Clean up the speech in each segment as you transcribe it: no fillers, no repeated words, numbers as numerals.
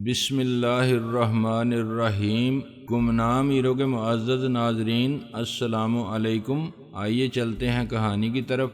بسم اللہ الرحمن الرحیم۔ گمنام ہیرو کے معزز ناظرین، السلام علیکم۔ آئیے چلتے ہیں کہانی کی طرف۔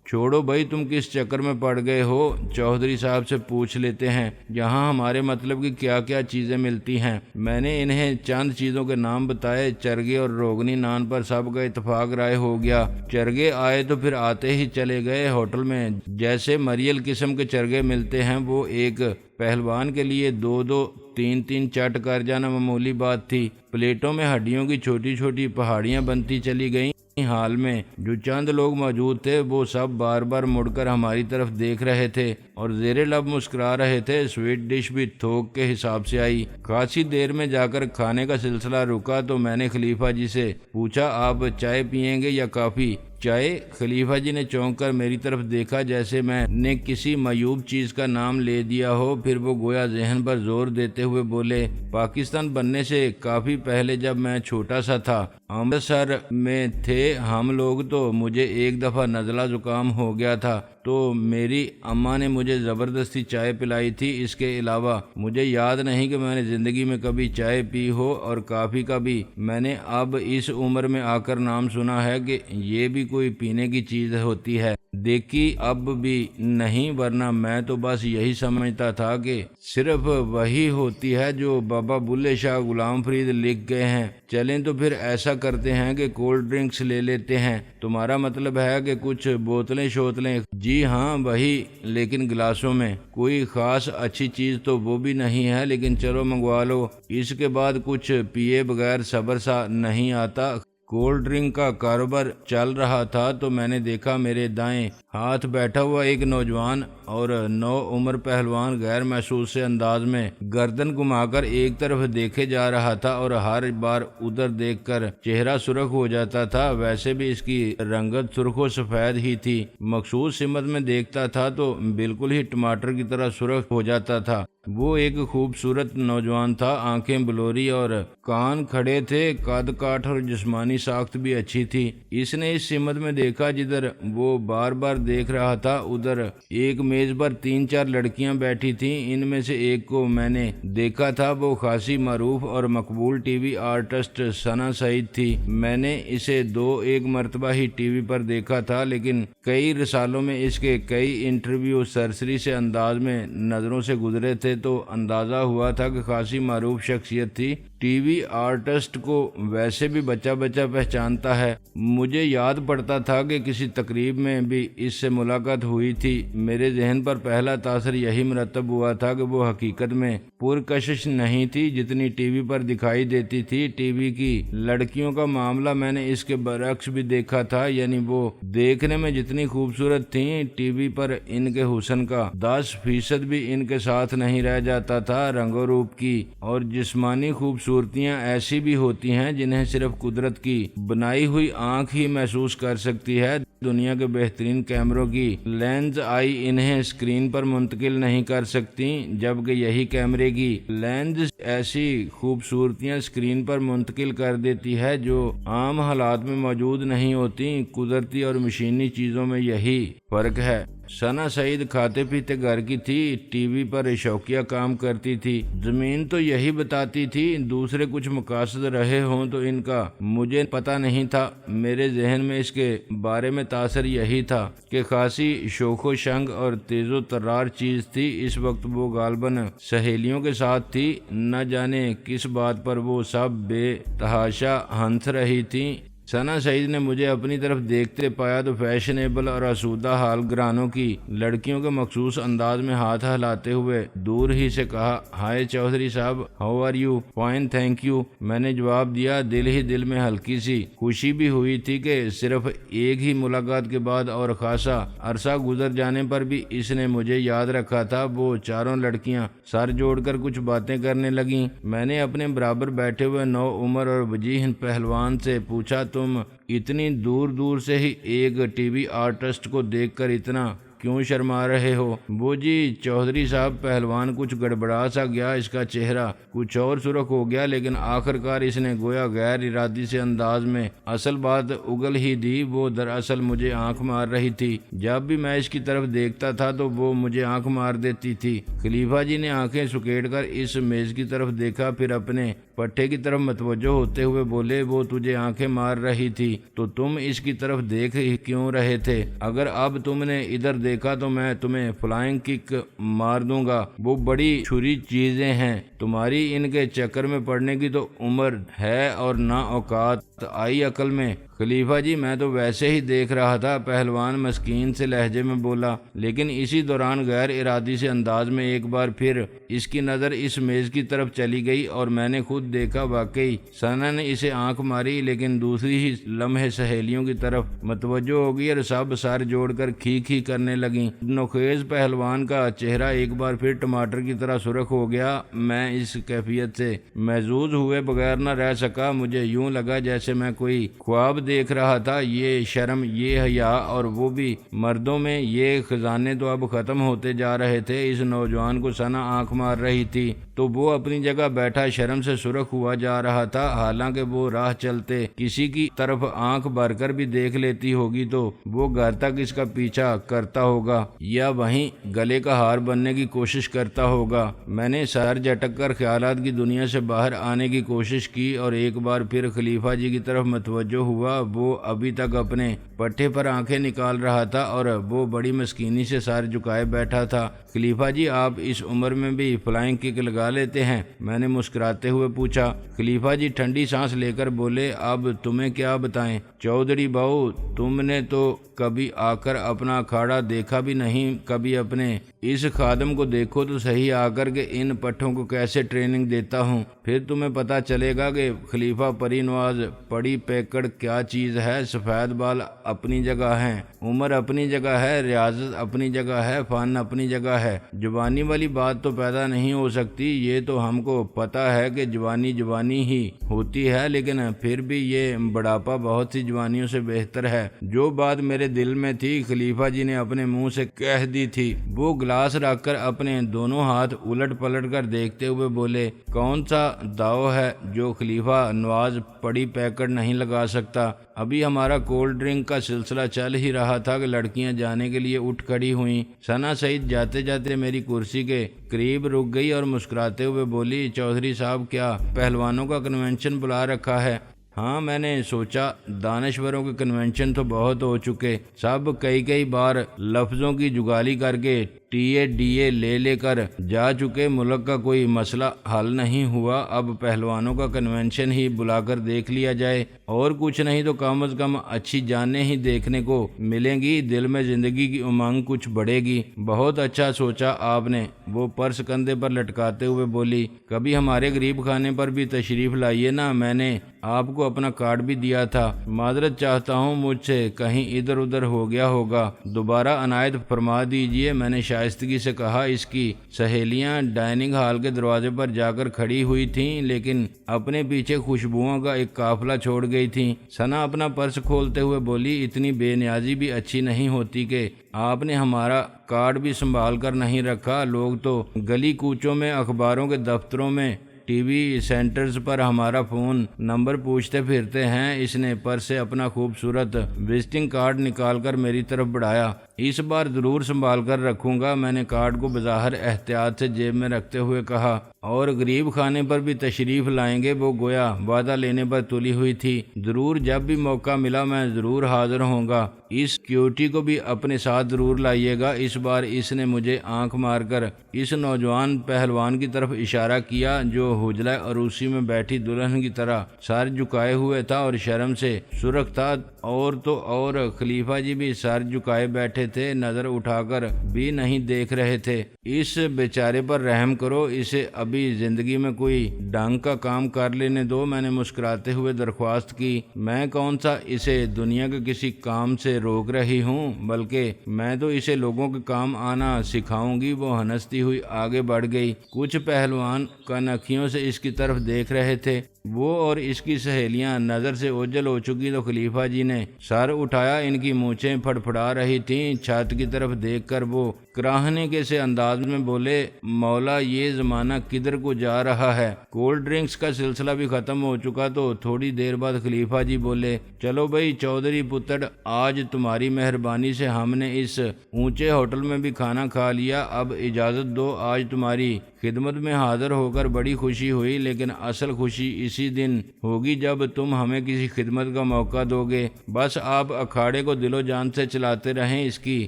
چھوڑو بھائی، تم کس چکر میں پڑ گئے ہو؟ چودھری صاحب سے پوچھ لیتے ہیں یہاں ہمارے مطلب کی کیا کیا چیزیں ملتی ہیں۔ میں نے انہیں چند چیزوں کے نام بتائے، چرگے اور روغنی نان پر سب کا اتفاق رائے ہو گیا۔ چرگے آئے تو پھر آتے ہی چلے گئے ہوٹل میں۔ جیسے مریل قسم کے چرگے ملتے ہیں، وہ ایک پہلوان کے لیے دو دو تین تین چٹ کر جانا معمولی بات تھی۔ پلیٹوں میں ہڈیوں کی چھوٹی چھوٹی پہاڑیاں بنتی چلی گئیں۔ حال میں جو چند لوگ موجود تھے وہ سب بار بار مڑ کر ہماری طرف دیکھ رہے تھے اور زیر لب مسکرا رہے تھے۔ سویٹ ڈش بھی تھوک کے حساب سے آئی۔ خاصی دیر میں جا کر کھانے کا سلسلہ رکا تو میں نے خلیفہ جی سے پوچھا، آپ چائے پیئیں گے یا کافی؟ چائے؟ خلیفہ جی نے چونک کر میری طرف دیکھا جیسے میں نے کسی معیوب چیز کا نام لے دیا ہو۔ پھر وہ گویا ذہن پر زور دیتے ہوئے بولے، پاکستان بننے سے کافی پہلے جب میں چھوٹا سا تھا، امرتسر میں تھے ہم لوگ، تو مجھے ایک دفعہ نزلہ زکام ہو گیا تھا تو میری اماں نے مجھے زبردستی چائے پلائی تھی۔ اس کے علاوہ مجھے یاد نہیں کہ میں نے زندگی میں کبھی چائے پی ہو، اور کافی کا بھی میں نے اب اس عمر میں آ کر نام سنا ہے کہ یہ بھی کوئی پینے کی چیز ہوتی ہے۔ دیکھی اب بھی نہیں، ورنہ میں تو بس یہی سمجھتا تھا کہ صرف وہی ہوتی ہے جو بابا بلے شاہ غلام فرید لکھ گئے ہیں۔ چلیں تو پھر ایسا کرتے ہیں کہ کولڈ ڈرنکس لے لیتے ہیں۔ تمہارا مطلب ہے کہ کچھ بوتلیں شوتلیں؟ جی ہاں وہی، لیکن گلاسوں میں۔ کوئی خاص اچھی چیز تو وہ بھی نہیں ہے، لیکن چلو منگوا لو۔ اس کے بعد کچھ پیے بغیر صبر سا نہیں آتا۔ کولڈ ڈرنک کا کاروبار چل رہا تھا تو میں نے دیکھا میرے دائیں ہاتھ بیٹھا ہوا ایک نوجوان اور نو عمر پہلوان غیر محسوس سے انداز میں گردن گھما کر ایک طرف دیکھے جا رہا تھا، اور ہر بار ادھر دیکھ کر چہرہ سرخ ہو جاتا تھا۔ ویسے بھی اس کی رنگت سرخ و سفید ہی تھی۔ مخصوص سمت میں دیکھتا تھا تو بالکل ہی ٹماٹر کی طرح سرخ ہو جاتا تھا۔ وہ ایک خوبصورت نوجوان تھا، آنکھیں بلوری اور کان کھڑے تھے، قد کاٹھ اور جسمانی ساخت بھی اچھی تھی۔ اس نے اس سمت میں دیکھا جدھر وہ بار بار دیکھ رہا تھا، ادھر ایک میز پر تین چار لڑکیاں بیٹھی تھیں۔ ان میں سے ایک کو میں نے دیکھا تھا، وہ خاصی معروف اور مقبول ٹی وی آرٹسٹ ثنا سعید تھی۔ میں نے اسے ایک مرتبہ ہی ٹی وی پر دیکھا تھا، لیکن کئی رسالوں میں اس کے کئی انٹرویو سرسری سے انداز میں نظروں سے گزرے تھے تو اندازہ ہوا تھا کہ خاصی معروف شخصیت تھی۔ ٹی وی آرٹسٹ کو ویسے بھی بچہ بچہ پہچانتا ہے۔ مجھے یاد پڑتا تھا کہ کسی تقریب میں بھی اس سے ملاقات ہوئی تھی۔ میرے ذہن پر پہلا تاثر یہی مرتب ہوا تھا کہ وہ حقیقت میں پرکشش نہیں تھی جتنی ٹی وی پر دکھائی دیتی تھی۔ ٹی وی کی لڑکیوں کا معاملہ میں نے اس کے برعکس بھی دیکھا تھا، یعنی وہ دیکھنے میں جتنی خوبصورت تھیں، ٹی وی پر ان کے حسن کا 10% بھی ان کے ساتھ نہیں رہ جاتا تھا۔ رنگ و روپ کی اور جسمانی خوبصورتیاں ایسی بھی ہوتی ہیں جنہیں صرف قدرت کی بنائی ہوئی آنکھ ہی محسوس کر سکتی ہے۔ دنیا کے بہترین کیمروں کی لینز آئی انہیں اسکرین پر منتقل نہیں کر سکتی، جبکہ یہی کیمرے کی لینز ایسی خوبصورتیاں اسکرین پر منتقل کر دیتی ہے جو عام حالات میں موجود نہیں ہوتی۔ قدرتی اور مشینی چیزوں میں یہی فرق ہے۔ ثنا سعید کھاتے پیتے گھر کی تھی، ٹی وی پر شوقیہ کام کرتی تھی۔ زمین تو یہی بتاتی تھی، دوسرے کچھ مقاصد رہے ہوں تو ان کا مجھے پتہ نہیں تھا۔ میرے ذہن میں اس کے بارے میں تاثر یہی تھا کہ خاصی شوخ و شنگ اور تیز و ترار چیز تھی۔ اس وقت وہ غالباً سہیلیوں کے ساتھ تھی، نہ جانے کس بات پر وہ سب بے تحاشا ہنس رہی تھیں۔ ثنا سعید نے مجھے اپنی طرف دیکھتے پایا تو فیشنیبل اور آسودہ حال گھرانوں کی لڑکیوں کے مخصوص انداز میں ہاتھ ہلاتے ہوئے دور ہی سے کہا، ہائے چودھری صاحب، how are you? Fine thank you, میں نے جواب دیا۔ دل ہی دل میں ہلکی سی خوشی بھی ہوئی تھی کہ صرف ایک ہی ملاقات کے بعد اور خاصا عرصہ گزر جانے پر بھی اس نے مجھے یاد رکھا تھا۔ وہ چاروں لڑکیاں سر جوڑ کر کچھ باتیں کرنے لگیں۔ میں نے اپنے برابر بیٹھے ہوئے نو عمر اور وجیح پہلوان سے پوچھا، تم اتنی دور دور سے ہی ایک ٹی وی آرٹسٹ کو دیکھ کر اتنا کیوں شرما رہے ہو؟ وہ جی چودھری صاحب، پہلوان کچھ گڑبڑا سا گیا، اس کا چہرہ کچھ اور سرخ ہو گیا، لیکن آخر کار اس نے گویا غیر ارادی سے انداز میں اصل بات اگل ہی دی۔ وہ دراصل مجھے آنکھ مار رہی تھی، جب بھی میں اس کی طرف دیکھتا تھا تو وہ مجھے آنکھ مار دیتی تھی۔ خلیفہ جی نے آنکھیں سکیڑ کر اس میز کی طرف دیکھا، پھر اپنے پٹھے کی طرف متوجہ ہوتے ہوئے بولے، وہ تجھے آنکھیں مار رہی تھی تو تم اس کی طرف دیکھ کیوں رہے تھے؟ اگر اب تم نے ادھر دیکھا تو میں تمہیں فلائنگ کک مار دوں گا۔ وہ بڑی چھری چیزیں ہیں، تمہاری ان کے چکر میں پڑنے کی تو عمر ہے اور نہ اوقات آئی عقل میں۔ خلیفہ جی میں تو ویسے ہی دیکھ رہا تھا، پہلوان مسکین سے لہجے میں بولا، لیکن اسی دوران غیر ارادی سے انداز میں ایک بار پھر اس کی نظر اس میز کی طرف چلی گئی اور میں نے خود دیکھا واقعی ثنا نے اسے آنکھ ماری، لیکن دوسری ہی لمحے سہیلیوں کی طرف متوجہ ہو گئی اور سب سر جوڑ کر کھی کھی کرنے لگیں۔ نوخیز پہلوان کا چہرہ ایک بار پھر ٹماٹر کی طرح سرخ ہو گیا۔ میں اس کیفیت سے محظوظ ہوئے بغیر نہ رہ سکا، مجھے یوں لگا جیسے میں کوئی خواب دیکھ رہا تھا۔ یہ شرم، یہ حیا اور وہ بھی مردوں میں، یہ خزانے تو اب ختم ہوتے جا رہے تھے۔ اس نوجوان کو ثنا آنکھ مار رہی تھی تو وہ اپنی جگہ بیٹھا شرم سے سرخ ہوا جا رہا تھا، حالانکہ وہ راہ چلتے کسی کی طرف آنکھ بھر کر بھی دیکھ لیتی ہوگی تو وہ گھر تک اس کا پیچھا کرتا ہوگا یا وہیں گلے کا ہار بننے کی کوشش کرتا ہوگا۔ میں نے سر جھٹک کر خیالات کی دنیا سے باہر آنے کی کوشش کی اور ایک بار پھر خلیفہ جی کی طرف متوجہ ہوا۔ وہ ابھی تک اپنے پٹھے پر آنکھیں نکال رہا تھا اور وہ بڑی مسکینی سے سر جھکائے بیٹھا تھا۔ خلیفہ جی آپ اس عمر میں بھی فلائنگ کک لگا لیتے ہیں؟ میں نے مسکراتے ہوئے پوچھا۔ خلیفہ جی ٹھنڈی سانس لے کر بولے، اب تمہیں کیا بتائیں چودھری بہو، تم نے تو کبھی آ کر اپنا اکھاڑا دیکھا بھی نہیں، کبھی اپنے اس خادم کو دیکھو تو صحیح آ کر کے ان پٹھوں کو کیسے ٹریننگ دیتا ہوں، پھر تمہیں پتہ چلے گا کہ خلیفہ پری نواز پڑی پیکڑ کیا چیز ہے۔ سفید بال اپنی جگہ ہیں، عمر اپنی جگہ ہے، ریاضت اپنی جگہ ہے، فن اپنی جگہ ہے، جوانی والی بات تو پیدا نہیں ہو سکتی۔ یہ تو ہم کو پتہ ہے کہ جوانی جوانی ہی ہوتی ہے، لیکن پھر بھی یہ بڑھاپا بہت سی جوانیوں سے بہتر ہے۔ جو بات میرے دل میں تھی خلیفہ جی نے اپنے منہ سے کہہ دی تھی۔ وہ گلاس رکھ کر اپنے دونوں ہاتھ الٹ پلٹ کر دیکھتے ہوئے بولے، کون سا داؤ ہے جو خلیفہ نواز پڑی پیکڑ نہیں لگا سکتا؟ ابھی ہمارا کولڈ ڈرنک کا سلسلہ چل ہی رہا تھا کہ لڑکیاں جانے کے لیے اٹھ کھڑی ہوئیں۔ ثنا سعید جاتے جاتے میری کرسی کے قریب رک گئی اور مسکراتے ہوئے بولی، چودھری صاحب کیا پہلوانوں کا کنونشن بلا رکھا ہے؟ ہاں، میں نے سوچا دانشوروں کے کنونشن تو بہت ہو چکے، سب کئی بار لفظوں کی جگالی کر کے ٹی اے لے کر جا چکے، ملک کا کوئی مسئلہ حل نہیں ہوا۔ اب پہلوانوں کا کنونشن ہی بلا کر دیکھ لیا جائے، اور کچھ نہیں تو کم از کم اچھی جانیں ہی دیکھنے کو ملیں گی، دل میں زندگی کی امنگ کچھ بڑھے گی۔ بہت اچھا سوچا آپ نے، وہ پرس کندھے پر لٹکاتے ہوئے بولی، کبھی ہمارے غریب خانے پر بھی تشریف لائیے نا، میں نے آپ کو اپنا کارڈ بھی دیا تھا۔ معذرت چاہتا ہوں، مجھ سے کہیں ادھر ادھر ہو گیا ہوگا، دوبارہ عنایت فرما دیجئے، میں نے شائستگی سے کہا۔ اس کی سہیلیاں ڈائننگ ہال کے دروازے پر جا کر کھڑی ہوئی تھیں، لیکن اپنے پیچھے خوشبوؤں کا ایک قافلہ چھوڑ گئی تھیں۔ ثنا اپنا پرس کھولتے ہوئے بولی، اتنی بے نیازی بھی اچھی نہیں ہوتی کہ آپ نے ہمارا کارڈ بھی سنبھال کر نہیں رکھا۔ لوگ تو گلی کوچوں میں، اخباروں کے دفتروں میں، ٹی وی سینٹرز پر ہمارا فون نمبر پوچھتے پھرتے ہیں۔ اس نے پرس سے اپنا خوبصورت وزٹنگ کارڈ نکال کر میری طرف بڑھایا۔ اس بار ضرور سنبھال کر رکھوں گا، میں نے کارڈ کو بظاہر احتیاط سے جیب میں رکھتے ہوئے کہا۔ اور غریب خانے پر بھی تشریف لائیں گے؟ وہ گویا وعدہ لینے پر تلی ہوئی تھی۔ ضرور، جب بھی موقع ملا میں ضرور حاضر ہوں گا۔ اس کیوٹی کو بھی اپنے ساتھ ضرور لائیے گا۔ اس بار اس نے مجھے آنکھ مار کر اس نوجوان پہلوان کی طرف اشارہ کیا جو حجلہ عروسی میں بیٹھی دلہن کی طرح سر جھکائے ہوئے تھا اور شرم سے سرخ تھا۔ اور تو اور خلیفہ جی بھی سر جھکائے بیٹھے تھے، نظر اٹھا کر بھی نہیں دیکھ رہے تھے۔ اس بیچارے پر رحم کرو، اسے ابھی زندگی میں کوئی ڈھنگ کا کام کر لینے دو، میں نے مسکراتے ہوئے درخواست کی۔ میں کون سا اسے دنیا کے کسی کام سے روک رہی ہوں، بلکہ میں تو اسے لوگوں کے کام آنا سکھاؤں گی۔ وہ ہنستی ہوئی آگے بڑھ گئی۔ کچھ پہلوان کنکھیوں سے اس کی طرف دیکھ رہے تھے۔ وہ اور اس کی سہیلیاں نظر سے اوجھل ہو چکی تو خلیفہ جی نے سر اٹھایا، ان کی مونچھیں پھڑپھڑا رہی تھیں۔ چھت کی طرف دیکھ کر وہ کراہنے کے سے انداز میں بولے، مولا یہ زمانہ کدھر کو جا رہا ہے؟ کولڈ ڈرنکس کا سلسلہ بھی ختم ہو چکا تو تھوڑی دیر بعد خلیفہ جی بولے، چلو بھائی چودھری پتر، آج تمہاری مہربانی سے ہم نے اس اونچے ہوٹل میں بھی کھانا کھا لیا، اب اجازت دو آج تمہاری خدمت میں حاضر ہو کر بڑی خوشی ہوئی، لیکن اصل خوشی اسی دن ہوگی جب تم ہمیں کسی خدمت کا موقع دو گے۔ بس آپ اکھاڑے کو دل و جان سے چلاتے رہیں، اس کی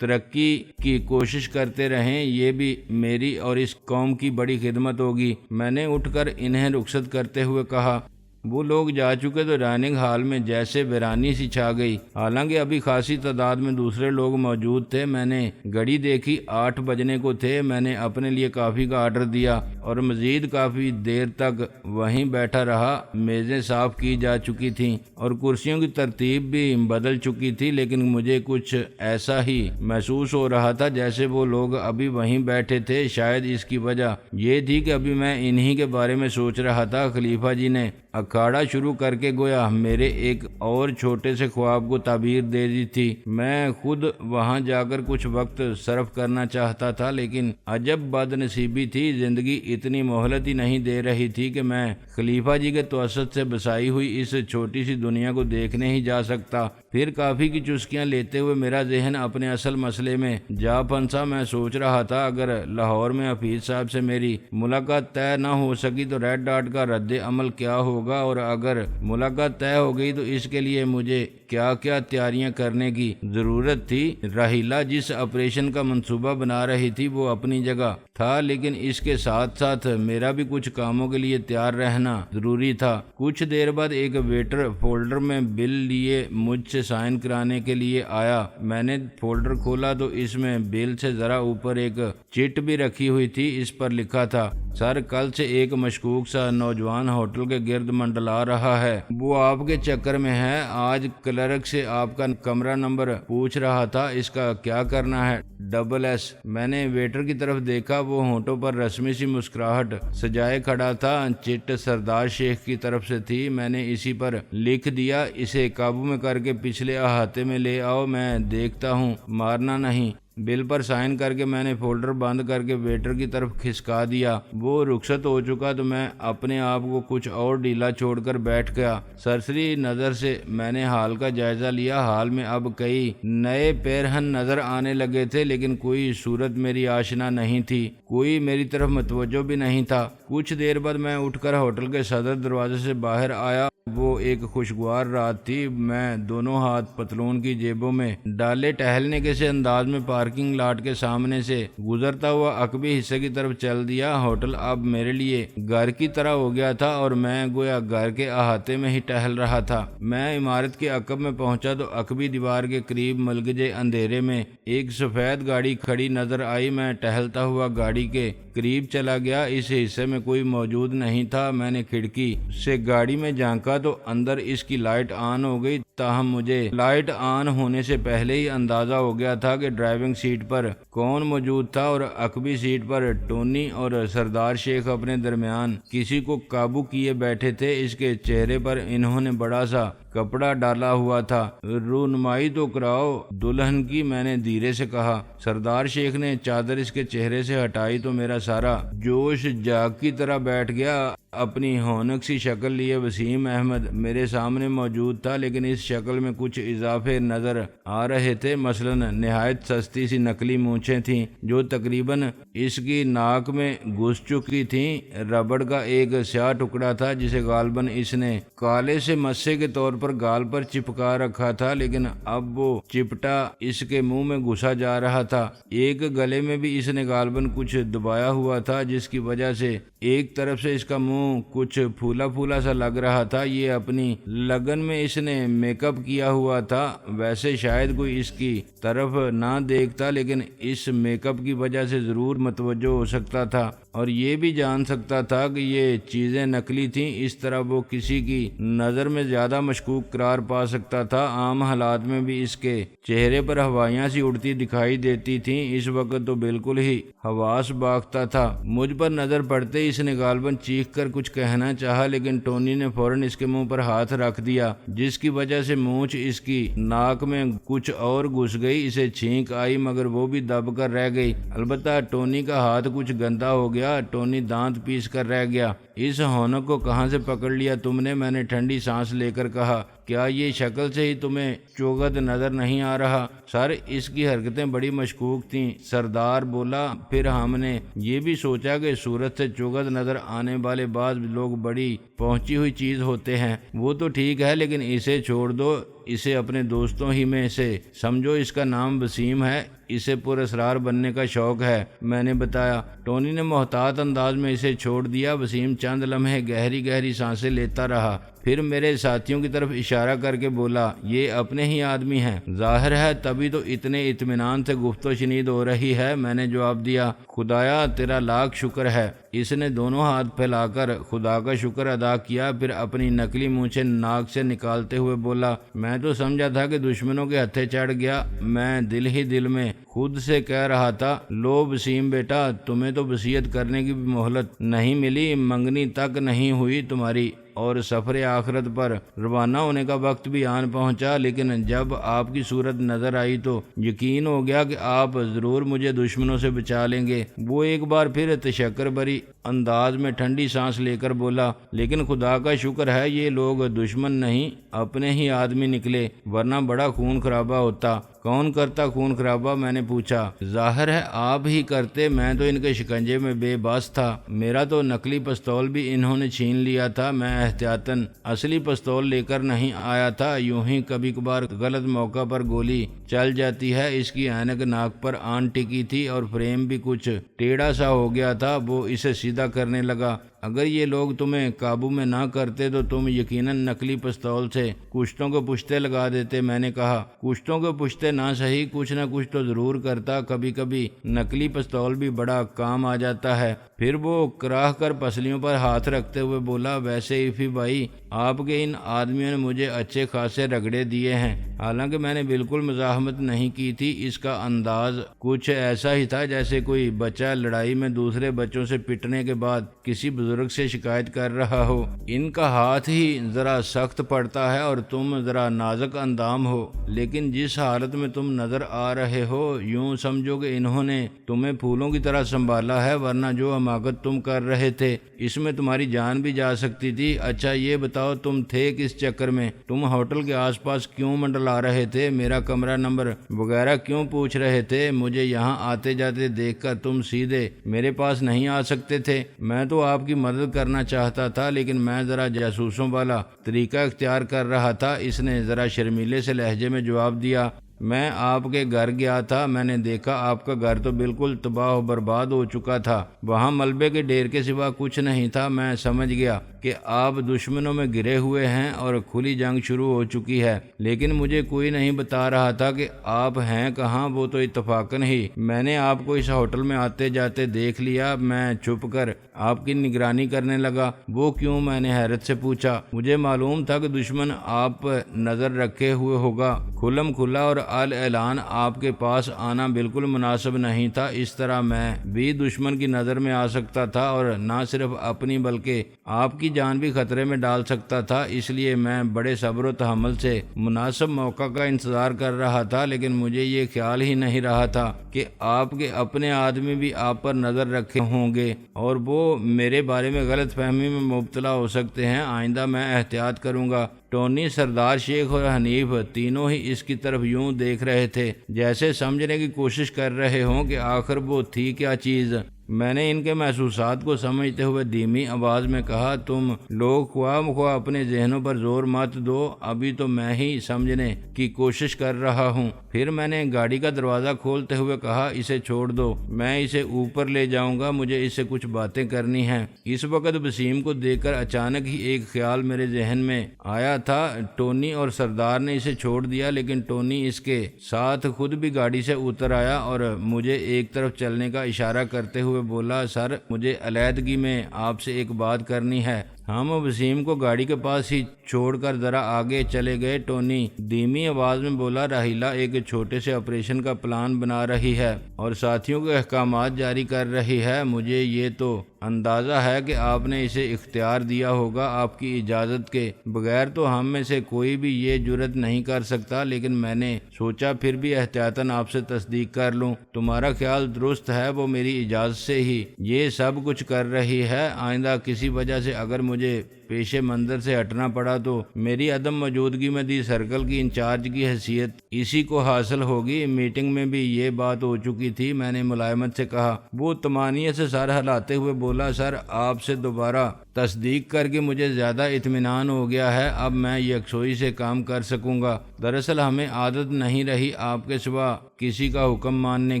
ترقی کی کوشش کرتے رہیں، یہ بھی میری اور اس قوم کی بڑی خدمت ہوگی۔ میں نے اٹھ کر انہیں رخصت کرتے ہوئے کہا۔ وہ لوگ جا چکے تو ڈائننگ ہال میں جیسے ویرانی سی چھا گئی، حالانکہ ابھی خاصی تعداد میں دوسرے لوگ موجود تھے۔ میں نے گھڑی دیکھی، 8 بجنے کو تھے۔ میں نے اپنے لیے کافی کا آرڈر دیا اور مزید کافی دیر تک وہیں بیٹھا رہا۔ میزیں صاف کی جا چکی تھیں اور کرسیوں کی ترتیب بھی بدل چکی تھی، لیکن مجھے کچھ ایسا ہی محسوس ہو رہا تھا جیسے وہ لوگ ابھی وہیں بیٹھے تھے۔ شاید اس کی وجہ یہ تھی کہ ابھی میں انہی کے بارے میں سوچ رہا تھا۔ خلیفہ جی نے اکھاڑا شروع کر کے گویا میرے ایک اور چھوٹے سے خواب کو تعبیر دے دی تھی۔ میں خود وہاں جا کر کچھ وقت صرف کرنا چاہتا تھا، لیکن عجب بد نصیبی تھی، زندگی اتنی مہلت ہی نہیں دے رہی تھی کہ میں خلیفہ جی کے توسط سے بسائی ہوئی اس چھوٹی سی دنیا کو دیکھنے ہی جا سکتا۔ پھر کافی کی چسکیاں لیتے ہوئے میرا ذہن اپنے اصل مسئلے میں جا پھنسا۔ میں سوچ رہا تھا اگر لاہور میں حفیظ صاحب سے میری ملاقات طے نہ ہو سکی تو ریڈ ڈاٹ کا رد عمل کیا ہوگا، اور اگر ملاقات طے ہو گئی تو اس کے لیے مجھے کیا کیا تیاریاں کرنے کی ضرورت تھی۔ راحیلہ جس آپریشن کا منصوبہ بنا رہی تھی وہ اپنی جگہ تھا، لیکن اس کے ساتھ ساتھ میرا بھی کچھ کاموں کے لیے تیار رہنا ضروری تھا۔ کچھ دیر بعد ایک ویٹر فولڈر میں بل لیے مجھ سے سائن کرانے کے لیے آیا۔ میں نے فولڈر کھولا تو اس میں بل سے ذرا اوپر ایک چٹ بھی رکھی ہوئی تھی۔ اس پر لکھا تھا، سر کل سے ایک مشکوک سا نوجوان ہوٹل کے گرد منڈلا رہا ہے، وہ آپ کے چکر میں ہے۔ آج کلرک سے آپ کا کمرہ نمبر پوچھ رہا تھا، اس کا کیا کرنا ہے؟ SS۔ میں نے ویٹر کی طرف دیکھا، وہ ہونٹوں پر رسمی سی مسکراہٹ سجائے کھڑا تھا۔ چٹ سردار شیخ کی طرف سے تھی۔ میں نے اسی پر لکھ دیا، اسے قابو میں کر کے پچھلے احاطے میں لے آؤ، میں دیکھتا ہوں، مارنا نہیں۔ بل پر سائن کر کے میں نے فولڈر بند کر کے ویٹر کی طرف کھسکا دیا۔ وہ رخصت ہو چکا تو میں اپنے آپ کو کچھ اور ڈھیلا چھوڑ کر بیٹھ گیا۔ سرسری نظر سے میں نے حال کا جائزہ لیا۔ حال میں اب کئی نئے پیرہن نظر آنے لگے تھے، لیکن کوئی صورت میری آشنا نہیں تھی، کوئی میری طرف متوجہ بھی نہیں تھا۔ کچھ دیر بعد میں اٹھ کر ہوٹل کے صدر دروازے سے باہر آیا۔ وہ ایک خوشگوار رات تھی۔ میں دونوں ہاتھ پتلون کی جیبوں میں ڈالے ٹہلنے کے سے انداز میں پارکنگ لاٹ کے سامنے سے گزرتا ہوا عقبی حصے کی طرف چل دیا۔ ہوٹل اب میرے لیے گھر کی طرح ہو گیا تھا اور میں گویا گھر کے احاطے میں ہی ٹہل رہا تھا۔ میں عمارت کے عقب میں پہنچا تو عقبی دیوار کے قریب ملگجے اندھیرے میں ایک سفید گاڑی کھڑی نظر آئی۔ میں ٹہلتا ہوا گاڑی کے قریب چلا گیا۔ اس حصے میں کوئی موجود نہیں تھا۔ میں نے کھڑکی سے گاڑی میں جھانکا تو اندر اس کی لائٹ آن ہو گئی، تاہم مجھے لائٹ آن ہونے سے پہلے ہی اندازہ ہو گیا تھا کہ ڈرائیونگ سیٹ پر کون موجود تھا، اور عقبی سیٹ پر ٹونی اور سردار شیخ اپنے درمیان کسی کو قابو کیے بیٹھے تھے۔ اس کے چہرے پر انہوں نے بڑا سا کپڑا ڈالا ہوا تھا۔ رونمائی تو کراؤ دلہن کی، میں نے دھیرے سے کہا۔ سردار شیخ نے چادر اس کے چہرے سے ہٹائی تو میرا سارا جوش جاگ کی طرح بیٹھ گیا۔ اپنی ہونک سی شکل لیے وسیم احمد میرے سامنے موجود تھا، لیکن اس شکل میں کچھ اضافے نظر آ رہے تھے۔ مثلاً نہایت سستی سی نقلی مونچھیں تھیں جو تقریباً اس کی ناک میں گھس چکی تھیں۔ ربڑ کا ایک سیاہ ٹکڑا تھا جسے غالباً اس نے کالے سے مسے کے طور پر گال پر چپکا رکھا تھا، لیکن اب وہ چپٹا اس کے منہ میں گھسا جا رہا تھا۔ ایک گلے میں بھی اس نے غالباً کچھ دبایا ہوا تھا، جس کی وجہ سے ایک طرف سے اس کا منہ کچھ پھولا پھولا سا لگ رہا تھا۔ یہ اپنی لگن میں اس نے میک اپ کیا ہوا تھا۔ ویسے شاید کوئی اس کی طرف نہ دیکھتا، لیکن اس میک اپ کی وجہ سے ضرور متوجہ ہو سکتا تھا اور یہ بھی جان سکتا تھا کہ یہ چیزیں نقلی تھیں۔ اس طرح وہ کسی کی نظر میں زیادہ مشکوک مشکوک قرار پا سکتا تھا۔ عام حالات میں بھی اس کے چہرے پر ہوائیاں سی اڑتی دکھائی دیتی تھیں، اس وقت تو بالکل ہی حواس باختہ تھا۔ مجھ پر نظر پڑتے اس نے غالباً چیخ کر کچھ کہنا چاہا، لیکن ٹونی نے فوراً اس کے منہ پر ہاتھ رکھ دیا، جس کی وجہ سے مونچھ اس کی ناک میں کچھ اور گھس گئی۔ اسے چھینک آئی مگر وہ بھی دب کر رہ گئی۔ البتہ ٹونی کا ہاتھ کچھ گندا ہو گیا۔ ٹونی دانت پیس کر رہ گیا۔ اس ہونک کو کہاں سے پکڑ لیا تم نے؟ میں نے ٹھنڈی سانس لے کر کہا۔ کیا یہ شکل سے ہی تمہیں چوغد نظر نہیں آ رہا؟ سر، اس کی حرکتیں بڑی مشکوک تھیں، سردار بولا۔ پھر ہم نے یہ بھی سوچا کہ صورت سے چوغد نظر آنے والے بعض لوگ بڑی پہنچی ہوئی چیز ہوتے ہیں۔ وہ تو ٹھیک ہے، لیکن اسے چھوڑ دو، اسے اپنے دوستوں ہی میں سے سمجھو۔ اس کا نام وسیم ہے، اسے پر اسرار بننے کا شوق ہے، میں نے بتایا۔ ٹونی نے محتاط انداز میں اسے چھوڑ دیا۔ وسیم چند لمحے گہری گہری سانسیں لیتا رہا، پھر میرے ساتھیوں کی طرف اشارہ کر کے بولا، یہ اپنے ہی آدمی ہیں، ظاہر ہے تبھی تو اتنے اطمینان سے گفت و شنید ہو رہی ہے۔ میں نے جواب دیا، خدایا تیرا لاکھ شکر ہے۔ اس نے دونوں ہاتھ پھیلا کر خدا کا شکر ادا کیا، پھر اپنی نکلی مونچھیں ناک سے نکالتے ہوئے بولا، میں تو سمجھا تھا کہ دشمنوں کے ہتھے چڑھ گیا۔ میں دل ہی دل میں خود سے کہہ رہا تھا، لو وسیم بیٹا، تمہیں تو وصیت کرنے کی بھی مہلت نہیں ملی، منگنی تک نہیں ہوئی تمہاری، اور سفر آخرت پر روانہ ہونے کا وقت بھی آن پہنچا، لیکن جب آپ کی صورت نظر آئی تو یقین ہو گیا کہ آپ ضرور مجھے دشمنوں سے بچا لیں گے۔ وہ ایک بار پھر تشکر بری انداز میں ٹھنڈی سانس لے کر بولا، لیکن خدا کا شکر ہے یہ لوگ دشمن نہیں، اپنے ہی آدمی نکلے، ورنہ بڑا خون خرابہ ہوتا۔ کون کرتا خون خرابہ؟ میں نے پوچھا۔ ظاہر ہے آپ ہی کرتے، میں تو ان کے شکنجے میں بے بس تھا۔ میرا تو نقلی پستول بھی انہوں نے چھین لیا تھا، میں احتیاطاً اصلی پستول لے کر نہیں آیا تھا، یوں ہی کبھی کبھار غلط موقع پر گولی چل جاتی ہے۔ اس کی اینک ناک پر آن ٹکی تھی اور فریم بھی کچھ ٹیڑھا سا ہو گیا تھا، وہ اسے سیدھا کرنے لگا۔ اگر یہ لوگ تمہیں قابو میں نہ کرتے تو تم یقیناً نقلی پستول سے کشتوں کو پشتے لگا دیتے، میں نے کہا۔ کشتوں کو پشتے نہ صحیح، کچھ نہ کچھ تو ضرور کرتا، کبھی کبھی نقلی پستول بھی بڑا کام آ جاتا ہے۔ پھر وہ کراہ کر پسلیوں پر ہاتھ رکھتے ہوئے بولا، ویسے ایفی بھائی، آپ کے ان آدمیوں نے مجھے اچھے خاصے رگڑے دیے ہیں۔ حالانکہ میں نے بالکل مزاحمت نہیں کی تھی، اس کا انداز کچھ ایسا ہی تھا جیسے کوئی بچہ لڑائی میں دوسرے بچوں سے پٹنے کے بعد کسی بزرگ سے شکایت کر رہا ہو۔ ان کا ہاتھ ہی ذرا سخت پڑتا ہے اور تم ذرا نازک اندام ہو، لیکن جس حالت میں تم نظر آ رہے ہو یوں سمجھو کہ انہوں نے تمہیں پھولوں کی طرح سنبھالا ہے، ورنہ جو حماقت تم کر رہے تھے اس میں تمہاری جان بھی جا سکتی تھی۔ اچھا یہ بتاؤ تم تھے کس چکر میں؟ تم ہوٹل کے آس پاس کیوں منڈلا رہے تھے؟ میرا کمرہ نمبر وغیرہ کیوں پوچھ رہے تھے؟ مجھے یہاں آتے جاتے دیکھ کر تم سیدھے میرے پاس نہیں آ سکتے تھے؟ میں تو آپ کی مدد کرنا چاہتا تھا، لیکن میں ذرا جاسوسوں والا طریقہ اختیار کر رہا تھا۔ اس نے ذرا شرمیلے سے لہجے میں جواب دیا، میں آپ کے گھر گیا تھا، میں نے دیکھا آپ کا گھر تو بالکل تباہ و برباد ہو چکا تھا، وہاں ملبے کے ڈھیر کے سوا کچھ نہیں تھا۔ میں سمجھ گیا کہ آپ دشمنوں میں گرے ہوئے ہیں اور کھلی جنگ شروع ہو چکی ہے، لیکن مجھے کوئی نہیں بتا رہا تھا کہ آپ ہیں کہاں۔ وہ تو اتفاقاً ہی میں نے آپ کو اس ہوٹل میں آتے جاتے دیکھ لیا، میں چھپ کر آپ کی نگرانی کرنے لگا۔ وہ کیوں؟ میں نے حیرت سے پوچھا۔ مجھے معلوم تھا کہ دشمن آپ پر نظر رکھے ہوئے ہوگا، کھلم کھلا اور اعلان آپ کے پاس آنا بالکل مناسب نہیں تھا۔ اس طرح میں بھی دشمن کی نظر میں آ سکتا تھا اور نہ صرف اپنی بلکہ آپ کی جان بھی خطرے میں ڈال سکتا تھا۔ اس لیے میں بڑے صبر و تحمل سے مناسب موقع کا انتظار کر رہا تھا، لیکن مجھے یہ خیال ہی نہیں رہا تھا کہ آپ کے اپنے آدمی بھی آپ پر نظر رکھے ہوں گے اور وہ میرے بارے میں غلط فہمی میں مبتلا ہو سکتے ہیں۔ آئندہ میں احتیاط کروں گا۔ ٹونی، سردار شیخ اور حنیف تینوں ہی اس کی طرف یوں دیکھ رہے تھے جیسے سمجھنے کی کوشش کر رہے ہوں کہ آخر وہ تھی کیا چیز۔ میں نے ان کے محسوسات کو سمجھتے ہوئے دھیمی آواز میں کہا، تم لوگ خواہ مخواہ اپنے ذہنوں پر زور مت دو، ابھی تو میں ہی سمجھنے کی کوشش کر رہا ہوں۔ پھر میں نے گاڑی کا دروازہ کھولتے ہوئے کہا، اسے چھوڑ دو، میں اسے اوپر لے جاؤں گا، مجھے اس سے کچھ باتیں کرنی ہیں۔ اس وقت وسیم کو دیکھ کر اچانک ہی ایک خیال میرے ذہن میں آیا تھا۔ ٹونی اور سردار نے اسے چھوڑ دیا، لیکن ٹونی اس کے ساتھ خود بھی گاڑی سے اتر آیا اور مجھے ایک طرف چلنے کا اشارہ کرتے ہوئے بولا، سر مجھے علیحدگی میں آپ سے ایک بات کرنی ہے۔ ہم وسیم کو گاڑی کے پاس ہی چھوڑ کر ذرا آگے چلے گئے۔ ٹونی دھیمی آواز میں بولا، راحیلہ ایک چھوٹے سے آپریشن کا پلان بنا رہی ہے اور ساتھیوں کو احکامات جاری کر رہی ہے۔ مجھے یہ تو اندازہ ہے کہ آپ نے اسے اختیار دیا ہوگا آپ کی اجازت کے بغیر، تو ہم میں سے کوئی بھی یہ جرات نہیں کر سکتا، لیکن میں نے سوچا پھر بھی احتیاطاً آپ سے تصدیق کر لوں۔ تمہارا خیال درست ہے، وہ میری اجازت سے ہی یہ سب کچھ کر رہی ہے۔ آئندہ کسی وجہ سے اگر مجھے پیش منظر سے ہٹنا پڑا تو میری عدم موجودگی میں دی سرکل کی انچارج کی حیثیت اسی کو حاصل ہوگی۔ میٹنگ میں بھی یہ بات ہو چکی تھی، میں نے ملائمت سے کہا۔ وہ طمانینت سے سر ہلاتے ہوئے بولا، سر آپ سے دوبارہ تصدیق کر کے مجھے زیادہ اطمینان ہو گیا ہے، اب میں یکسوئی سے کام کر سکوں گا۔ دراصل ہمیں عادت نہیں رہی آپ کے سوا کسی کا حکم ماننے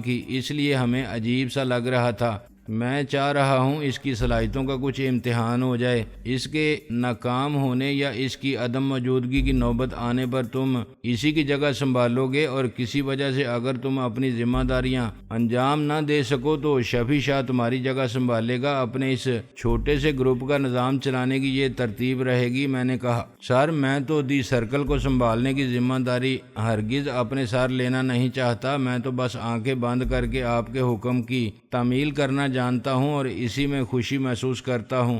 کی، اس لیے ہمیں عجیب سا لگ رہا تھا۔ میں چاہ رہا ہوں اس کی صلاحیتوں کا کچھ امتحان ہو جائے، اس کے ناکام ہونے یا اس کی عدم موجودگی کی نوبت آنے پر تم اسی کی جگہ سنبھالو گے، اور کسی وجہ سے اگر تم اپنی ذمہ داریاں انجام نہ دے سکو تو شفیع شاہ تمہاری جگہ سنبھالے گا۔ اپنے اس چھوٹے سے گروپ کا نظام چلانے کی یہ ترتیب رہے گی۔ میں نے کہا، سر میں تو دی سرکل کو سنبھالنے کی ذمہ داری ہرگز اپنے سر لینا نہیں چاہتا، میں تو بس آنکھیں بند کر کے آپ کے حکم کی تعمیل کرنا جانتا ہوں اور اسی میں خوشی محسوس کرتا ہوں۔